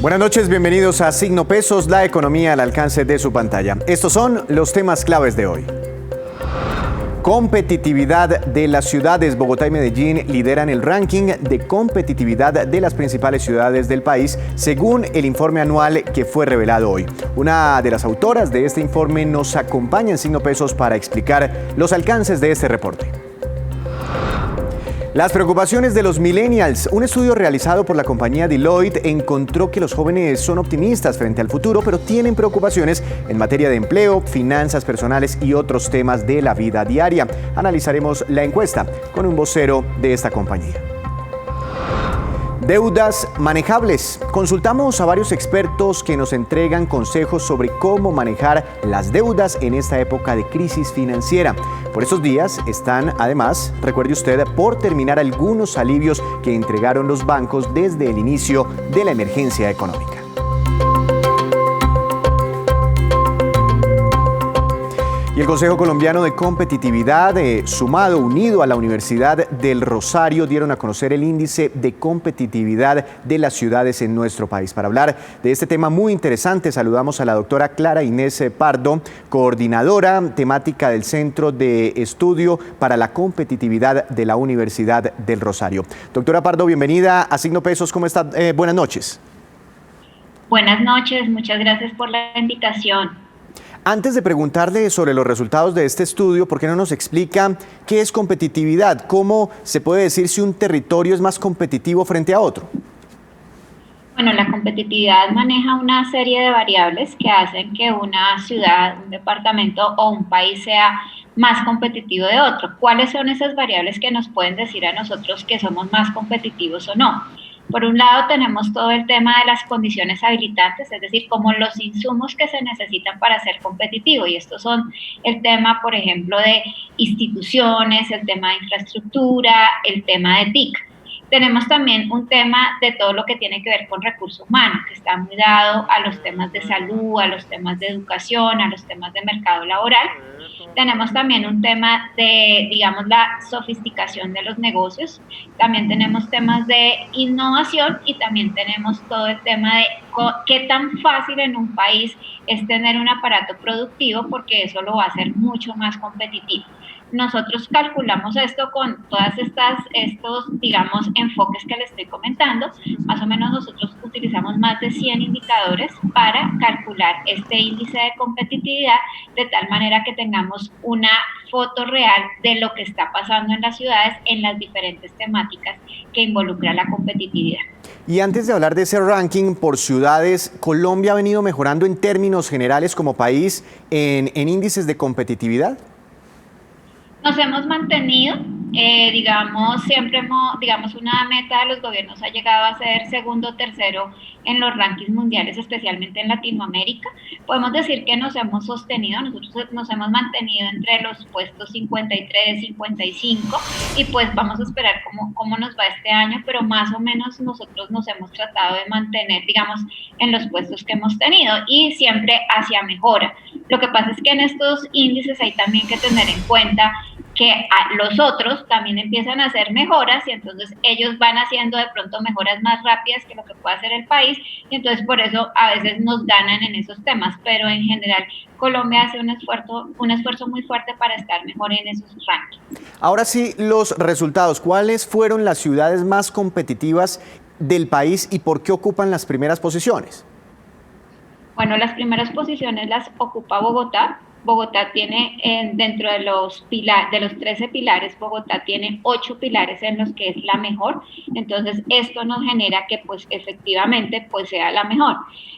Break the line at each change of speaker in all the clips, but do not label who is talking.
Buenas noches, bienvenidos a Signo Pesos, la economía al alcance de su pantalla. Estos son los temas claves de hoy. Competitividad de las ciudades. Bogotá y Medellín lideran el ranking de competitividad de las principales ciudades del país, según el informe anual que fue revelado hoy. Una de las autoras de este informe nos acompaña en Signo Pesos para explicar los alcances de este reporte. Las preocupaciones de los millennials. Un estudio realizado por la compañía Deloitte encontró que los jóvenes son optimistas frente al futuro, pero tienen preocupaciones en materia de empleo, finanzas personales y otros temas de la vida diaria. Analizaremos la encuesta con un vocero de esta compañía. Deudas manejables. Consultamos a varios expertos que nos entregan consejos sobre cómo manejar las deudas en esta época de crisis financiera. Por estos días están, además, recuerde usted, por terminar algunos alivios que entregaron los bancos desde el inicio de la emergencia económica. Y el Consejo Colombiano de Competitividad, unido a la Universidad del Rosario, dieron a conocer el índice de competitividad de las ciudades en nuestro país. Para hablar de este tema muy interesante, saludamos a la doctora Clara Inés Pardo, coordinadora temática del Centro de Estudio para la Competitividad de la Universidad del Rosario. Doctora Pardo, bienvenida a Signo Pesos. ¿Cómo está? Buenas noches.
Buenas noches, muchas gracias por la invitación.
Antes de preguntarle sobre los resultados de este estudio, ¿por qué no nos explica qué es competitividad? ¿Cómo se puede decir si un territorio es más competitivo frente a otro?
Bueno, la competitividad maneja una serie de variables que hacen que una ciudad, un departamento o un país sea más competitivo de otro. ¿Cuáles son esas variables que nos pueden decir a nosotros que somos más competitivos o no? Por un lado tenemos todo el tema de las condiciones habilitantes, es decir, como los insumos que se necesitan para ser competitivo, y estos son el tema, por ejemplo, de instituciones, el tema de infraestructura, el tema de TIC. Tenemos también un tema de todo lo que tiene que ver con recursos humanos, que está muy dado a los temas de salud, a los temas de educación, a los temas de mercado laboral. Tenemos también un tema de, digamos, la sofisticación de los negocios. También tenemos temas de innovación y también tenemos todo el tema de qué tan fácil en un país es tener un aparato productivo, porque eso lo va a hacer mucho más competitivo. Nosotros calculamos esto con todas estos, digamos, enfoques que le estoy comentando. Más o menos nosotros utilizamos más de 100 indicadores para calcular este índice de competitividad, de tal manera que tengamos una foto real de lo que está pasando en las ciudades en las diferentes temáticas que involucra la competitividad.
Y antes de hablar de ese ranking por ciudades, ¿Colombia ha venido mejorando en términos generales como país en índices de competitividad?
Nos hemos mantenido, siempre una meta de los gobiernos ha llegado a ser segundo o tercero en los rankings mundiales, especialmente en Latinoamérica. Podemos decir que nos hemos sostenido, nosotros nos hemos mantenido entre los puestos 53, 55, y pues vamos a esperar cómo nos va este año, pero más o menos nosotros nos hemos tratado de mantener, digamos, en los puestos que hemos tenido y siempre hacia mejora. Lo que pasa es que en estos índices hay también que tener en cuenta que los otros también empiezan a hacer mejoras, y entonces ellos van haciendo de pronto mejoras más rápidas que lo que puede hacer el país, y entonces por eso a veces nos ganan en esos temas, pero en general Colombia hace un esfuerzo muy fuerte para estar mejor en esos rankings.
Ahora sí, los resultados. ¿Cuáles fueron las ciudades más competitivas del país y por qué ocupan las primeras posiciones?
Bueno, las primeras posiciones las ocupa Bogotá. Bogotá tiene, dentro de los 13 pilares, Bogotá tiene 8 pilares en los que es la mejor. Entonces, esto nos genera que, pues, efectivamente, pues, sea la mejor.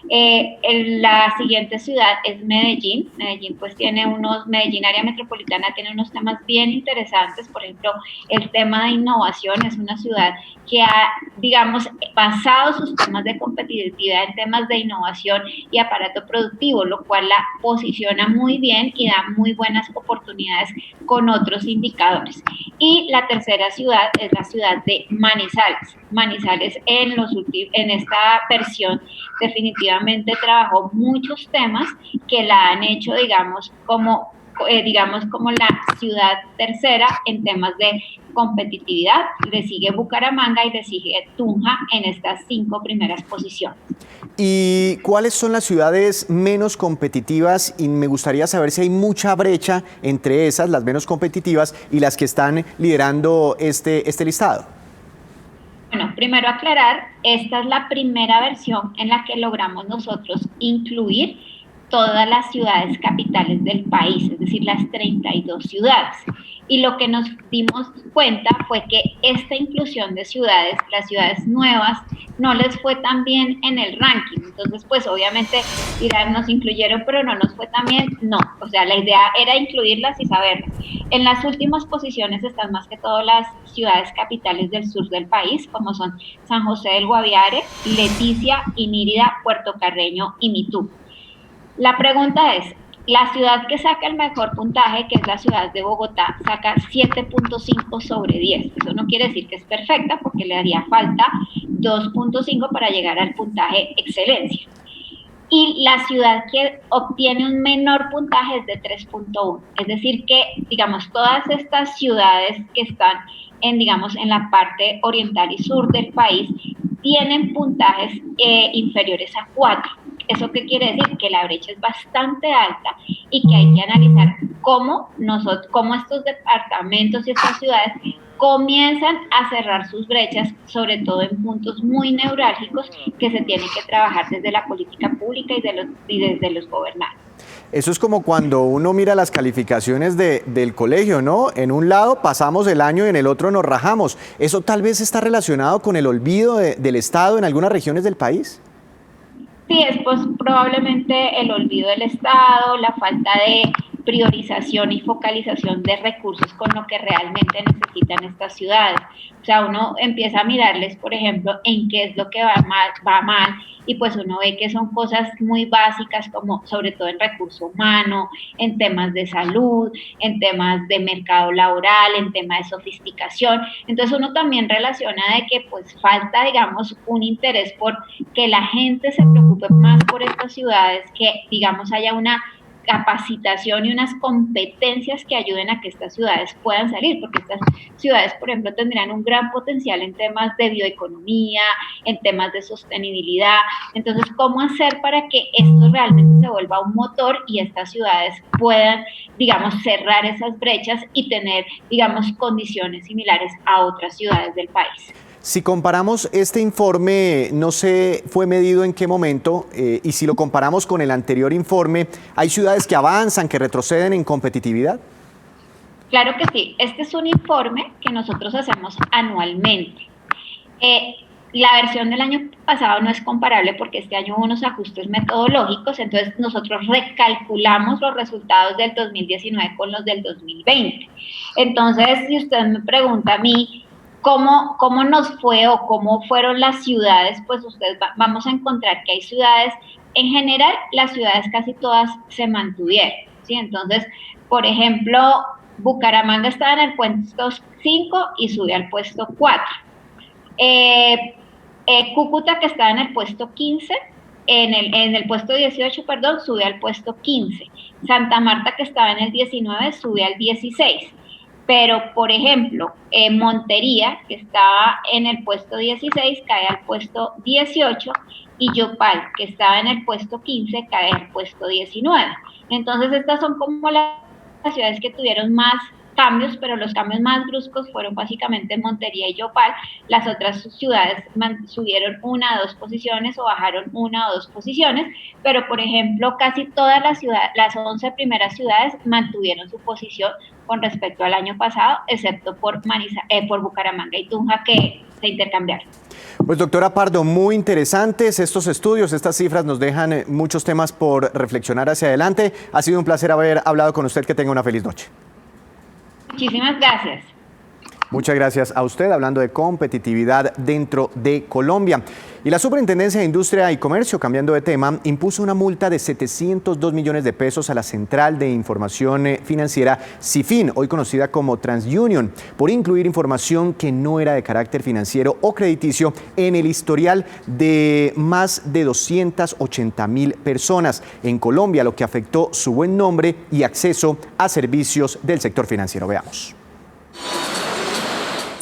La siguiente ciudad es Medellín. Medellín, área metropolitana, tiene unos temas bien interesantes. Por ejemplo, el tema de innovación. Es una ciudad que ha, digamos, basado sus temas de competitividad en temas de innovación y aparato productivo, lo cual la posiciona muy bien y da muy buenas oportunidades con otros indicadores. Y la tercera ciudad es la ciudad de Manizales. Manizales en esta versión definitivamente trabajó muchos temas que la han hecho, digamos, como digamos, como la ciudad tercera en temas de competitividad. Le sigue Bucaramanga y le sigue Tunja en estas 5 primeras posiciones.
¿Y cuáles son las ciudades menos competitivas? Y me gustaría saber si hay mucha brecha entre esas, las menos competitivas, y las que están liderando este listado.
Bueno, primero aclarar, esta es la primera versión en la que logramos nosotros incluir todas las ciudades capitales del país, es decir, las 32 ciudades. Y lo que nos dimos cuenta fue que esta inclusión de ciudades, las ciudades nuevas, no les fue tan bien en el ranking. Entonces, pues obviamente dirán, nos incluyeron, pero no nos fue tan bien. No, o sea, la idea era incluirlas y saberlas. En las últimas posiciones están más que todo las ciudades capitales del sur del país, como son San José del Guaviare, Leticia, Inírida, Puerto Carreño y Mitú. La pregunta es, la ciudad que saca el mejor puntaje, que es la ciudad de Bogotá, saca 7.5 sobre 10. Eso no quiere decir que es perfecta, porque le haría falta 2.5 para llegar al puntaje excelencia. Y la ciudad que obtiene un menor puntaje es de 3.1. Es decir que, digamos, todas estas ciudades que están digamos, en la parte oriental y sur del país tienen puntajes inferiores a 4. ¿Eso qué quiere decir? Que la brecha es bastante alta y que hay que analizar cómo estos departamentos y estas ciudades comienzan a cerrar sus brechas, sobre todo en puntos muy neurálgicos que se tienen que trabajar desde la política pública y desde los gobernantes.
Eso es como cuando uno mira las calificaciones del colegio, ¿no? En un lado pasamos el año y en el otro nos rajamos. ¿Eso tal vez está relacionado con el olvido del Estado en algunas regiones del país?
Sí, es pues probablemente el olvido del Estado, la falta de priorización y focalización de recursos con lo que realmente necesitan estas ciudades. O sea, uno empieza a mirarles, por ejemplo, en qué es lo que va mal, y pues uno ve que son cosas muy básicas, como sobre todo en recurso humano, en temas de salud, en temas de mercado laboral, en temas de sofisticación. Entonces uno también relaciona de que pues falta, digamos, un interés por que la gente se preocupe más por estas ciudades, que digamos haya una capacitación y unas competencias que ayuden a que estas ciudades puedan salir, porque estas ciudades, por ejemplo, tendrían un gran potencial en temas de bioeconomía, en temas de sostenibilidad. Entonces, ¿cómo hacer para que esto realmente se vuelva un motor y estas ciudades puedan, digamos, cerrar esas brechas y tener, digamos, condiciones similares a otras ciudades del país?
Si comparamos este informe, no sé, fue medido en qué momento, y si lo comparamos con el anterior informe, ¿hay ciudades que avanzan, que retroceden en competitividad?
Claro que sí. Este es un informe que nosotros hacemos anualmente. La versión del año pasado no es comparable porque este año hubo unos ajustes metodológicos, entonces nosotros recalculamos los resultados del 2019 con los del 2020. Entonces, si usted me pregunta a mí, ¿cómo nos fue o cómo fueron las ciudades? Pues vamos a encontrar que hay ciudades, en general, las ciudades casi todas se mantuvieron, ¿sí? Entonces, por ejemplo, Bucaramanga estaba en el puesto 5 y sube al puesto 4. Cúcuta, que estaba en el puesto 15, en el puesto 18, perdón, sube al puesto 15. Santa Marta, que estaba en el 19, sube al 16. Pero, por ejemplo, Montería, que estaba en el puesto 16, cae al puesto 18, y Yopal, que estaba en el puesto 15, cae al puesto 19. Entonces, estas son como las ciudades que tuvieron más cambios, pero los cambios más bruscos fueron básicamente Montería y Yopal. Las otras ciudades subieron 1 o 2 posiciones o bajaron 1 o 2 posiciones, pero por ejemplo casi todas las 11 primeras ciudades mantuvieron su posición con respecto al año pasado, excepto por Bucaramanga y Tunja, que se intercambiaron.
Pues doctora Pardo, muy interesantes estos estudios, estas cifras nos dejan muchos temas por reflexionar hacia adelante. Ha sido un placer haber hablado con usted, que tenga una feliz noche.
Muchísimas gracias.
Muchas gracias a usted, hablando de competitividad dentro de Colombia. Y la Superintendencia de Industria y Comercio, cambiando de tema, impuso una multa de 702 millones de pesos a la Central de Información Financiera SIFIN, hoy conocida como TransUnion, por incluir información que no era de carácter financiero o crediticio en el historial de más de 280.000 personas en Colombia, lo que afectó su buen nombre y acceso a servicios del sector financiero. Veamos.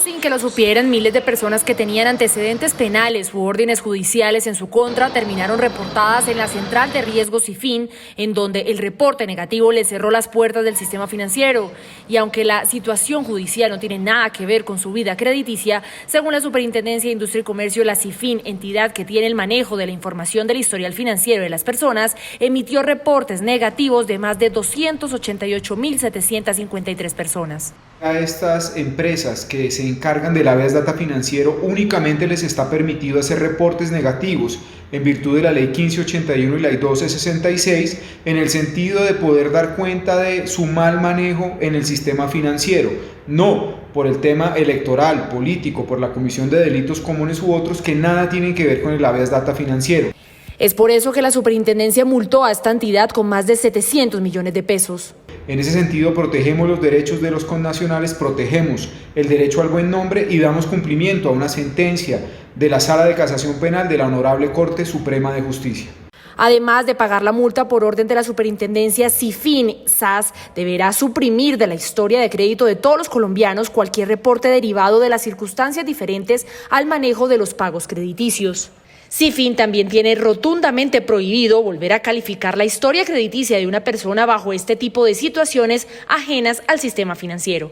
Sin que lo supieran, miles de personas que tenían antecedentes penales u órdenes judiciales en su contra terminaron reportadas en la Central de Riesgos SIFIN, en donde el reporte negativo les cerró las puertas del sistema financiero. Y aunque la situación judicial no tiene nada que ver con su vida crediticia, según la Superintendencia de Industria y Comercio, la SIFIN, entidad que tiene el manejo de la información del historial financiero de las personas, emitió reportes negativos de más de 288.753 personas.
A estas empresas que se encargan del habeas data financiero únicamente les está permitido hacer reportes negativos en virtud de la ley 1581 y la ley 1266, en el sentido de poder dar cuenta de su mal manejo en el sistema financiero, no por el tema electoral, político, por la comisión de delitos comunes u otros que nada tienen que ver con el habeas data financiero.
Es por eso que la superintendencia multó a esta entidad con más de 700 millones de pesos.
En ese sentido, protegemos los derechos de los connacionales, protegemos el derecho al buen nombre y damos cumplimiento a una sentencia de la Sala de Casación Penal de la Honorable Corte Suprema de Justicia.
Además de pagar la multa por orden de la superintendencia, SIFIN SAS deberá suprimir de la historia de crédito de todos los colombianos cualquier reporte derivado de las circunstancias diferentes al manejo de los pagos crediticios. SIFIN también tiene rotundamente prohibido volver a calificar la historia crediticia de una persona bajo este tipo de situaciones ajenas al sistema financiero.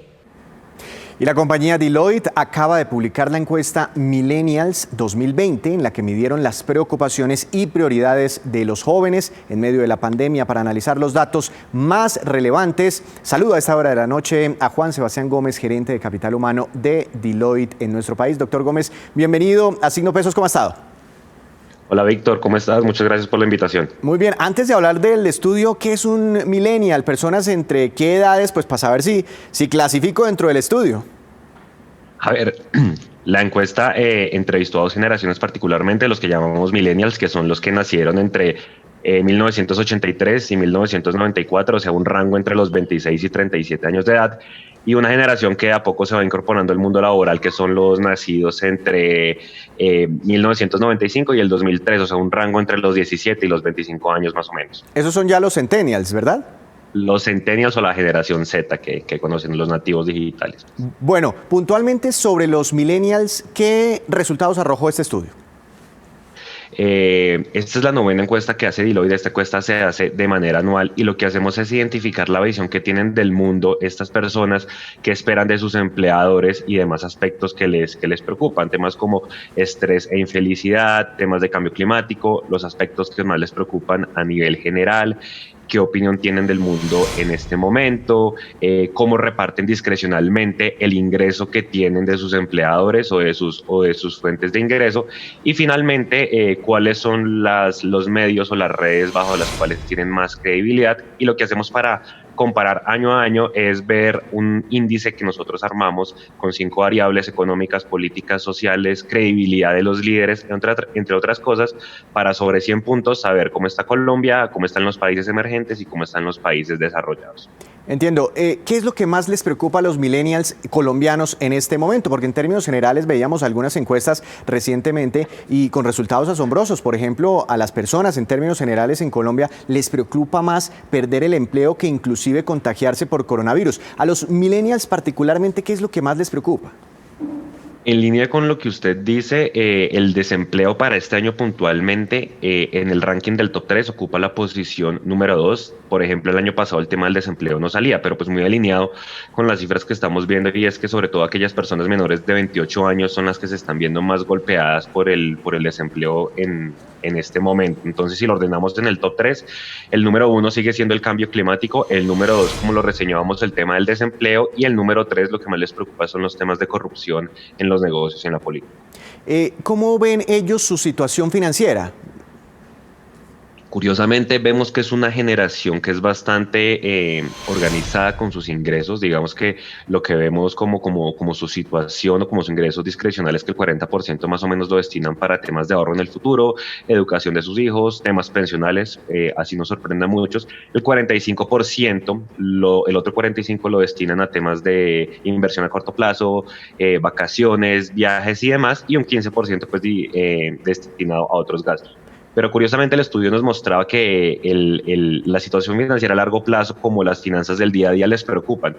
Y la compañía Deloitte acaba de publicar la encuesta Millennials 2020, en la que midieron las preocupaciones y prioridades de los jóvenes en medio de la pandemia para analizar los datos más relevantes. Saludo a esta hora de la noche a Juan Sebastián Gómez, gerente de Capital Humano de Deloitte en nuestro país. Doctor Gómez, bienvenido a Signo Pesos, ¿cómo ha estado?
Hola Víctor, ¿cómo estás? Muchas gracias por la invitación.
Muy bien, antes de hablar del estudio, ¿qué es un millennial? Personas entre qué edades, pues para saber si clasifico dentro del estudio.
A ver, la encuesta entrevistó a dos generaciones, particularmente los que llamamos millennials, que son los que nacieron entre 1983 y 1994, o sea, un rango entre los 26 y 37 años de edad, y una generación que a poco se va incorporando al mundo laboral, que son los nacidos entre 1995 y el 2003, o sea, un rango entre los 17 y los 25 años más o menos.
Esos son ya los centennials, ¿verdad?
Los centennials o la generación Z que conocen los nativos digitales.
Bueno, puntualmente sobre los millennials, ¿qué resultados arrojó este estudio?
Esta es la novena encuesta que hace Deloitte. Esta encuesta se hace de manera anual y lo que hacemos es identificar la visión que tienen del mundo estas personas, que esperan de sus empleadores y demás aspectos que les preocupan, temas como estrés e infelicidad, temas de cambio climático, los aspectos que más les preocupan a nivel general, qué opinión tienen del mundo en este momento, cómo reparten discrecionalmente el ingreso que tienen de sus empleadores o de sus fuentes de ingreso, y finalmente cuáles son los medios o las redes bajo las cuales tienen más credibilidad. Y lo que hacemos para comparar año a año es ver un índice que nosotros armamos con 5 variables económicas, políticas, sociales, credibilidad de los líderes, entre otras cosas, para sobre 100 puntos saber cómo está Colombia, cómo están los países emergentes y cómo están los países desarrollados.
Entiendo. ¿Qué es lo que más les preocupa a los millennials colombianos en este momento? Porque en términos generales veíamos algunas encuestas recientemente y con resultados asombrosos. Por ejemplo, a las personas en términos generales en Colombia les preocupa más perder el empleo que inclusive contagiarse por coronavirus. A los millennials particularmente, ¿qué es lo que más les preocupa?
En línea con lo que usted dice, el desempleo para este año puntualmente en el ranking del top 3 ocupa la posición número 2. Por ejemplo, el año pasado el tema del desempleo no salía, pero pues muy alineado con las cifras que estamos viendo, y es que sobre todo aquellas personas menores de 28 años son las que se están viendo más golpeadas por el desempleo en este momento. Entonces, si lo ordenamos en el top 3, el número 1 sigue siendo el cambio climático, el número 2, como lo reseñábamos, el tema del desempleo, y el número 3, lo que más les preocupa son los temas de corrupción en los negocios y en la política.
¿Cómo ven ellos su situación financiera?
Curiosamente vemos que es una generación que es bastante organizada con sus ingresos. Digamos que lo que vemos como su situación o como sus ingresos discrecionales, que el 40% más o menos lo destinan para temas de ahorro en el futuro, educación de sus hijos, temas pensionales, así nos sorprende a muchos. El 45%, el otro 45% lo destinan a temas de inversión a corto plazo, vacaciones, viajes y demás, y un 15% pues destinado a otros gastos. Pero curiosamente el estudio nos mostraba que la situación financiera a largo plazo, como las finanzas del día a día, les preocupan.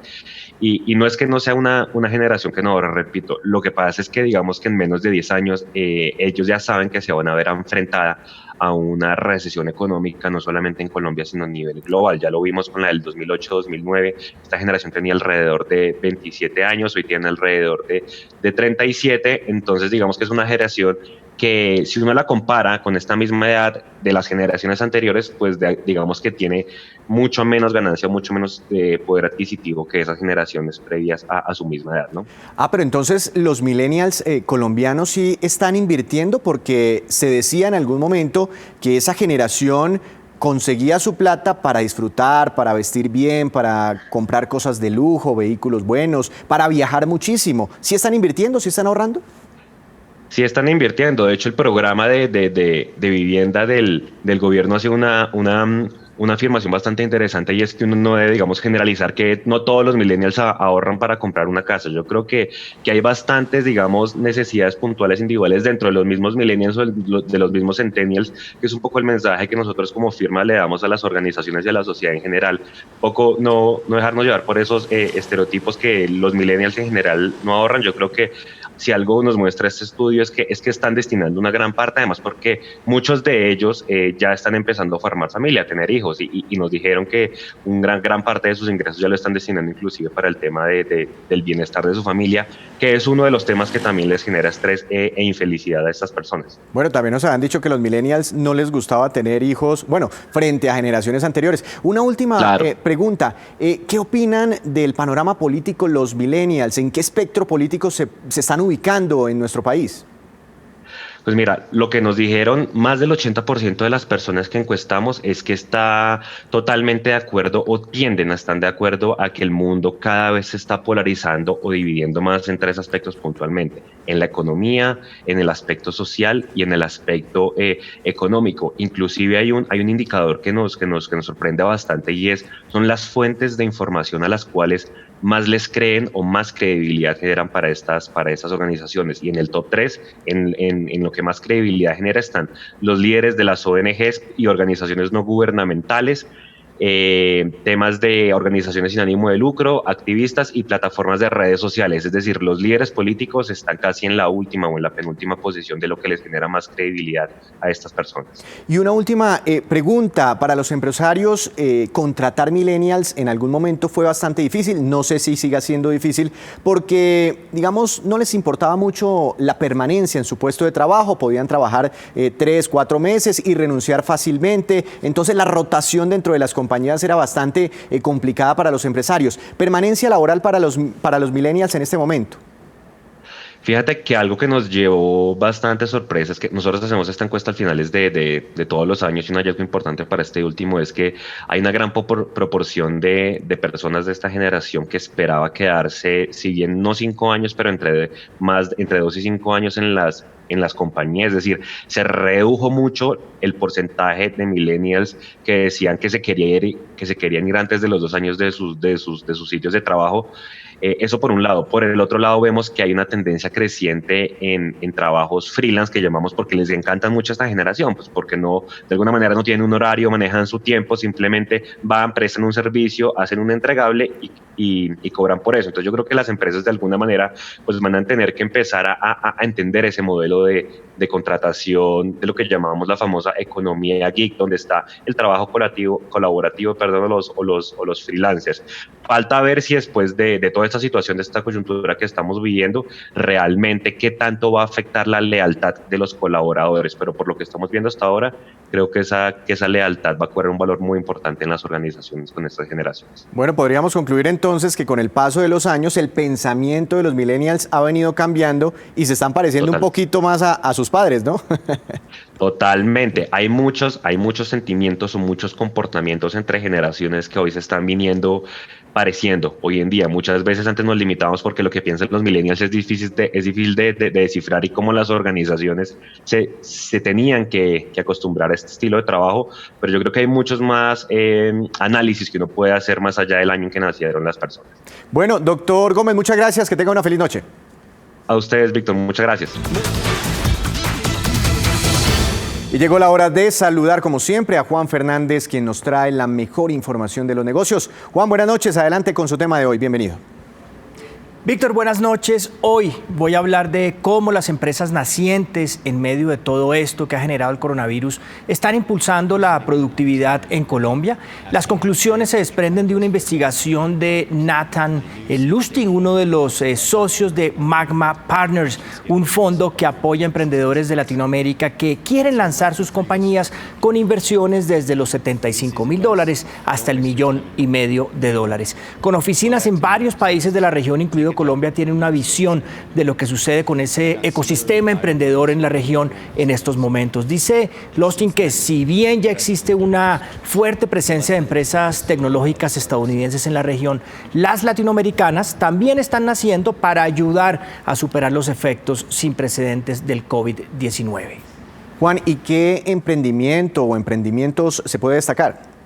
Y no es que no sea una generación que no ahorra, repito, lo que pasa es que digamos que en menos de 10 años ellos ya saben que se van a ver enfrentada a una recesión económica, no solamente en Colombia, sino a nivel global. Ya lo vimos con la del 2008-2009, esta generación tenía alrededor de 27 años, hoy tiene alrededor de 37, entonces digamos que es una generación que si uno la compara con esta misma edad de las generaciones anteriores, pues digamos que tiene mucho menos ganancia, mucho menos poder adquisitivo que esas generaciones previas a su misma edad, ¿no?
Pero entonces los millennials colombianos sí están invirtiendo, porque se decía en algún momento que esa generación conseguía su plata para disfrutar, para vestir bien, para comprar cosas de lujo, vehículos buenos, para viajar muchísimo. ¿Sí están invirtiendo? ¿Sí están ahorrando?
Sí están invirtiendo. De hecho, el programa de vivienda del gobierno hace una afirmación bastante interesante, y es que uno no debe, digamos, generalizar que no todos los millennials ahorran para comprar una casa. Yo creo que hay bastantes, digamos, necesidades puntuales individuales dentro de los mismos millennials o de los mismos centennials, que es un poco el mensaje que nosotros como firma le damos a las organizaciones y a la sociedad en general. Poco no dejarnos llevar por esos estereotipos que los millennials en general no ahorran. Yo creo que si algo nos muestra este estudio es que están destinando una gran parte, además porque muchos de ellos ya están empezando a formar familia, a tener hijos, y nos dijeron que gran parte de sus ingresos ya lo están destinando inclusive para el tema del bienestar de su familia, que es uno de los temas que también les genera estrés e infelicidad a estas personas.
Bueno, también nos habían dicho que los millennials no les gustaba tener hijos, bueno, frente a generaciones anteriores. Una última pregunta, ¿qué opinan del panorama político los millennials? ¿En qué espectro político se están ubicando en nuestro país?
Pues mira, lo que nos dijeron más del 80% de las personas que encuestamos es que está totalmente de acuerdo, o tienden a estar de acuerdo, a que el mundo cada vez se está polarizando o dividiendo más en 3 aspectos puntualmente: en la economía, en el aspecto social y en el aspecto económico. Inclusive hay un indicador que nos sorprende bastante, y son las fuentes de información a las cuales más les creen o más credibilidad generan para estas organizaciones. Y en el top 3, en lo que más credibilidad genera, están los líderes de las ONGs y organizaciones no gubernamentales, temas de organizaciones sin ánimo de lucro, activistas y plataformas de redes sociales. Es decir, los líderes políticos están casi en la última o en la penúltima posición de lo que les genera más credibilidad a estas personas.
Y una última pregunta, para los empresarios, contratar millennials en algún momento fue bastante difícil, no sé si siga siendo difícil, porque, digamos, no les importaba mucho la permanencia en su puesto de trabajo, podían trabajar 3, 4 meses y renunciar fácilmente, entonces la rotación dentro de las compañías era bastante complicada para los empresarios. ¿Permanencia laboral para los millennials en este momento?
Fíjate que algo que nos llevó bastante sorpresa es que nosotros hacemos esta encuesta al finales de todos los años, y un hallazgo importante para este último es que hay una gran proporción de personas de esta generación que esperaba quedarse, si bien no 5 años, pero entre 2 y 5 años en las compañías. Es decir, se redujo mucho el porcentaje de millennials que decían que se querían ir antes de los 2 años de sus sitios de trabajo. Eso por un lado. Por el otro lado, vemos que hay una tendencia creciente en trabajos freelance, que llamamos, porque les encantan mucho a esta generación, pues porque no, de alguna manera no tienen un horario, manejan su tiempo, simplemente van, prestan un servicio, hacen un entregable y cobran por eso. Entonces yo creo que las empresas de alguna manera pues van a tener que empezar a entender ese modelo de contratación, de lo que llamábamos la famosa economía geek, donde está el trabajo colaborativo, o los freelancers. Falta ver si después de toda esta situación, de esta coyuntura que estamos viviendo, realmente qué tanto va a afectar la lealtad de los colaboradores, pero por lo que estamos viendo hasta ahora, creo que esa lealtad va a cobrar un valor muy importante en las organizaciones con estas generaciones.
Bueno, podríamos concluir entonces que con el paso de los años el pensamiento de los millennials ha venido cambiando y se están pareciendo un poquito más a sus padres, ¿no?
Totalmente. Hay muchos sentimientos o muchos comportamientos entre generaciones que hoy se están viniendo pareciendo hoy en día. Muchas veces antes nos limitábamos porque lo que piensan los millennials es difícil de descifrar, y cómo las organizaciones se tenían que acostumbrar a este estilo de trabajo, pero yo creo que hay muchos más análisis que uno puede hacer más allá del año en que nacieron las personas.
Bueno, doctor Gómez, muchas gracias, que tenga una feliz noche.
A ustedes, Víctor, muchas gracias.
Y llegó la hora de saludar, como siempre, a Juan Fernández, quien nos trae la mejor información de los negocios. Juan, buenas noches. Adelante con su tema de hoy. Bienvenido.
Víctor, buenas noches. Hoy voy a hablar de cómo las empresas nacientes en medio de todo esto que ha generado el coronavirus están impulsando la productividad en Colombia. Las conclusiones se desprenden de una investigación de Nathan Lustig, uno de los socios de Magma Partners, un fondo que apoya a emprendedores de Latinoamérica que quieren lanzar sus compañías con inversiones desde los $75,000 hasta el $1,500,000. Con oficinas en varios países de la región, incluido Colombia, tiene una visión de lo que sucede con ese ecosistema emprendedor en la región en estos momentos. Dice Lustig que si bien ya existe una fuerte presencia de empresas tecnológicas estadounidenses en la región, las latinoamericanas también están naciendo para ayudar a superar los efectos sin precedentes del COVID-19.
Juan, ¿y qué emprendimiento o emprendimientos se puede destacar?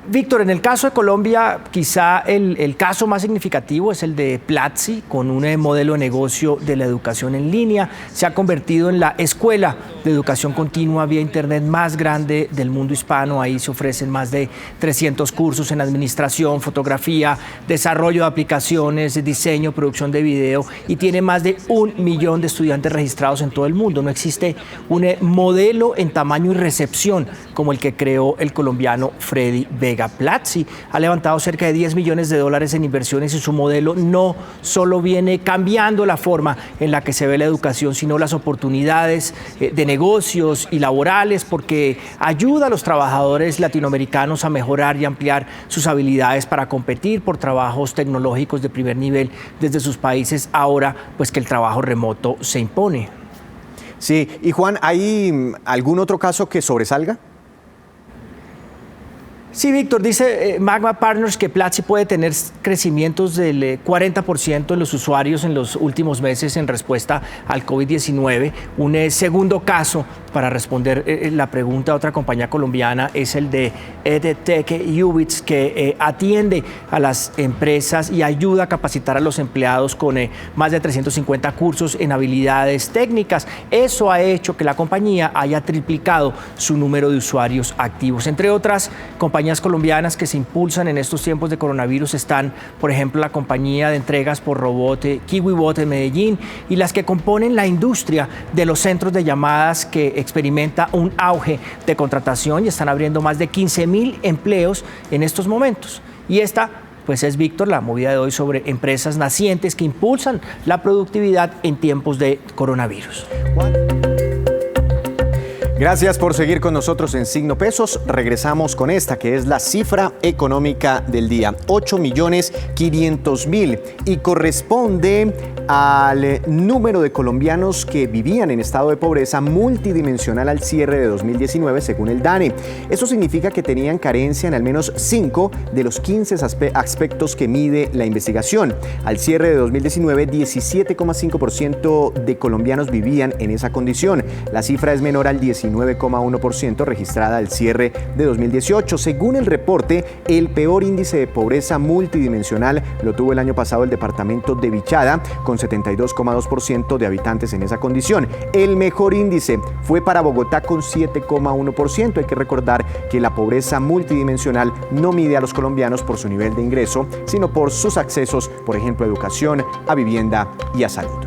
Víctor, en el caso de Colombia, quizá el caso más significativo es el de Platzi, con un modelo de negocio de la educación en línea. Se ha convertido en la escuela de educación continua vía Internet más grande del mundo hispano. Ahí se ofrecen más de 300 cursos en administración, fotografía, desarrollo de aplicaciones, diseño, producción de video, y tiene más de 1 millón de estudiantes registrados en todo el mundo. No existe un modelo en tamaño y recepción como el que creó el colombiano Freddy Vega. Platzi ha levantado cerca de $10 millones en inversiones, y su modelo no solo viene cambiando la forma en la que se ve la educación, sino las oportunidades de negocios y laborales, porque ayuda a los trabajadores latinoamericanos a mejorar y ampliar sus habilidades para competir por trabajos tecnológicos de primer nivel desde sus países, ahora pues que el trabajo remoto se impone.
Sí, y Juan, ¿hay algún otro caso que sobresalga?
Sí, Víctor, dice Magma Partners que Platzi puede tener crecimientos del 40% en los usuarios en los últimos meses en respuesta al COVID-19. Un segundo caso, para responder la pregunta de otra compañía colombiana, es el de EdTech Ubits, que atiende a las empresas y ayuda a capacitar a los empleados con más de 350 cursos en habilidades técnicas. Eso ha hecho que la compañía haya triplicado su número de usuarios activos. Entre otras compañías colombianas que se impulsan en estos tiempos de coronavirus están, por ejemplo, la compañía de entregas por robot KiwiBot en Medellín, y las que componen la industria de los centros de llamadas, que experimenta un auge de contratación y están abriendo más de 15,000 empleos en estos momentos. Y esta pues es, Víctor, la movida de hoy sobre empresas nacientes que impulsan la productividad en tiempos de coronavirus.
Gracias por seguir con nosotros en Signo Pesos. Regresamos con esta, que es la cifra económica del día, 8.500.000, y corresponde al número de colombianos que vivían en estado de pobreza multidimensional al cierre de 2019, según el DANE. Eso significa que tenían carencia en al menos 5 de los 15 aspectos que mide la investigación. Al cierre de 2019, 17,5% de colombianos vivían en esa condición. La cifra es menor al 19,1% registrada al cierre de 2018. Según el reporte, el peor índice de pobreza multidimensional lo tuvo el año pasado el departamento de Vichada, con 72,2% de habitantes en esa condición. El mejor índice fue para Bogotá, con 7,1%. Hay que recordar que la pobreza multidimensional no mide a los colombianos por su nivel de ingreso, sino por sus accesos, por ejemplo, a educación, a vivienda y a salud.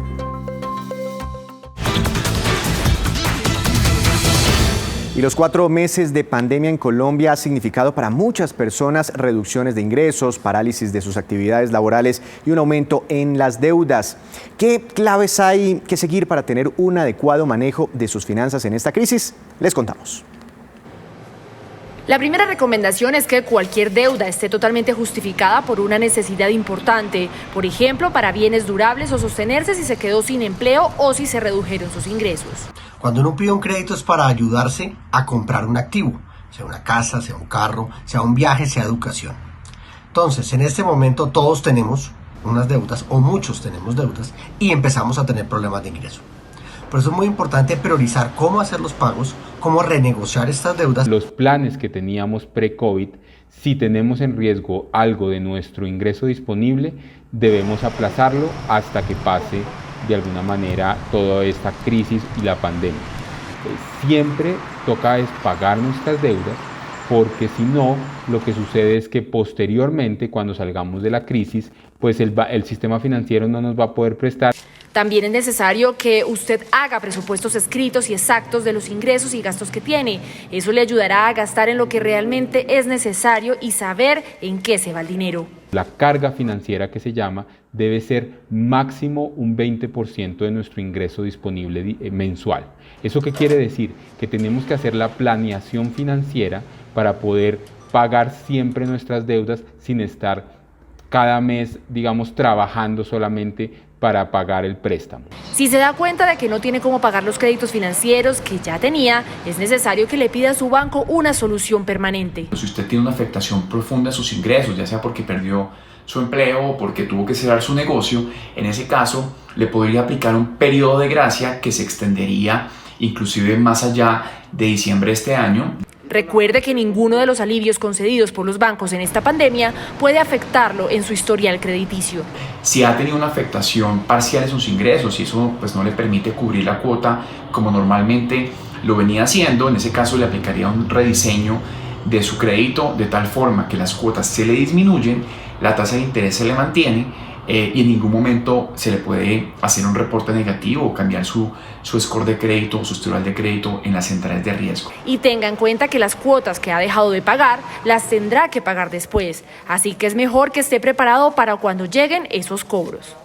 Y los 4 meses de pandemia en Colombia ha significado para muchas personas reducciones de ingresos, parálisis de sus actividades laborales y un aumento en las deudas. ¿Qué claves hay que seguir para tener un adecuado manejo de sus finanzas en esta crisis? Les contamos.
La primera recomendación es que cualquier deuda esté totalmente justificada por una necesidad importante, por ejemplo, para bienes durables o sostenerse si se quedó sin empleo o si se redujeron sus ingresos.
Cuando uno pide un crédito es para ayudarse a comprar un activo, sea una casa, sea un carro, sea un viaje, sea educación. Entonces, en este momento todos tenemos unas deudas o muchos tenemos deudas y empezamos a tener problemas de ingreso. Por eso es muy importante priorizar cómo hacer los pagos, cómo renegociar estas deudas.
Los planes que teníamos pre-COVID, si tenemos en riesgo algo de nuestro ingreso disponible, debemos aplazarlo hasta que pase de alguna manera toda esta crisis y la pandemia. Siempre toca es pagar nuestras deudas, porque si no, lo que sucede es que posteriormente, cuando salgamos de la crisis, pues el sistema financiero no nos va a poder prestar.
También es necesario que usted haga presupuestos escritos y exactos de los ingresos y gastos que tiene. Eso le ayudará a gastar en lo que realmente es necesario y saber en qué se va el dinero.
La carga financiera, que se llama, debe ser máximo un 20% de nuestro ingreso disponible mensual. ¿Eso qué quiere decir? Que tenemos que hacer la planeación financiera para poder pagar siempre nuestras deudas sin estar cada mes, digamos, trabajando solamente para pagar el préstamo.
Si se da cuenta de que no tiene cómo pagar los créditos financieros que ya tenía, es necesario que le pida a su banco una solución permanente.
Si usted tiene una afectación profunda en sus ingresos, ya sea porque perdió su empleo o porque tuvo que cerrar su negocio, en ese caso le podría aplicar un periodo de gracia que se extendería inclusive más allá de diciembre de este año.
Recuerde que ninguno de los alivios concedidos por los bancos en esta pandemia puede afectarlo en su historial crediticio.
Si ha tenido una afectación parcial en sus ingresos y eso pues no le permite cubrir la cuota como normalmente lo venía haciendo, en ese caso le aplicaría un rediseño de su crédito de tal forma que las cuotas se le disminuyen, la tasa de interés se le mantiene y en ningún momento se le puede hacer un reporte negativo o cambiar su score de crédito o su historial de crédito en las centrales de riesgo.
Y tenga en cuenta que las cuotas que ha dejado de pagar las tendrá que pagar después, así que es mejor que esté preparado para cuando lleguen esos cobros.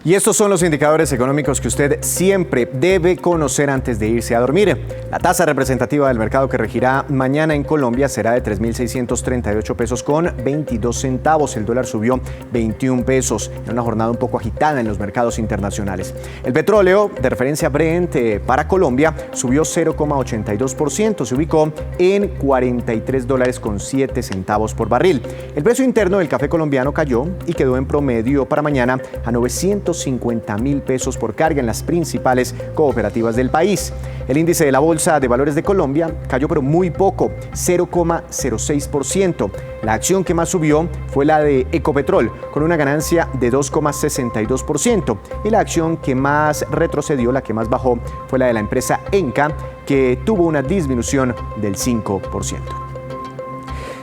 Y estos son los indicadores económicos que usted siempre debe conocer antes de irse a dormir. La tasa representativa del mercado que regirá mañana en Colombia será de 3.638 pesos con 22 centavos. El dólar subió 21 pesos en una jornada un poco agitada en los mercados internacionales. El petróleo de referencia Brent para Colombia subió 0,82%. Se ubicó en $43.07 por barril. El precio interno del café colombiano cayó y quedó en promedio para mañana a 950.000 pesos por carga en las principales cooperativas del país. El índice de la Bolsa de Valores de Colombia cayó pero muy poco, 0,06%. La acción que más subió fue la de Ecopetrol, con una ganancia de 2,62%. Y la acción que más retrocedió, la que más bajó, fue la de la empresa Enca, que tuvo una disminución del 5%.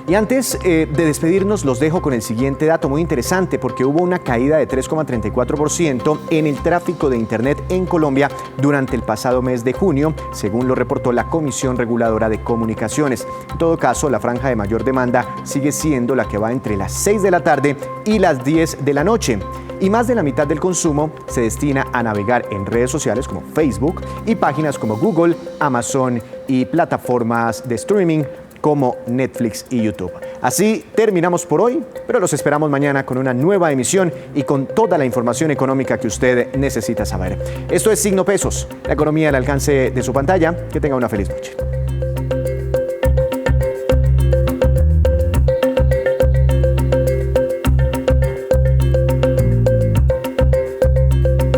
Y antes de despedirnos, los dejo con el siguiente dato muy interesante, porque hubo una caída de 3,34% en el tráfico de Internet en Colombia durante el pasado mes de junio, según lo reportó la Comisión Reguladora de Comunicaciones. En todo caso, la franja de mayor demanda sigue siendo la que va entre las 6 de la tarde y las 10 de la noche. Y más de la mitad del consumo se destina a navegar en redes sociales como Facebook y páginas como Google, Amazon y plataformas de streaming como Netflix y YouTube. Así terminamos por hoy, pero los esperamos mañana con una nueva emisión y con toda la información económica que usted necesita saber. Esto es Signo Pesos, la economía al alcance de su pantalla. Que tenga una feliz noche.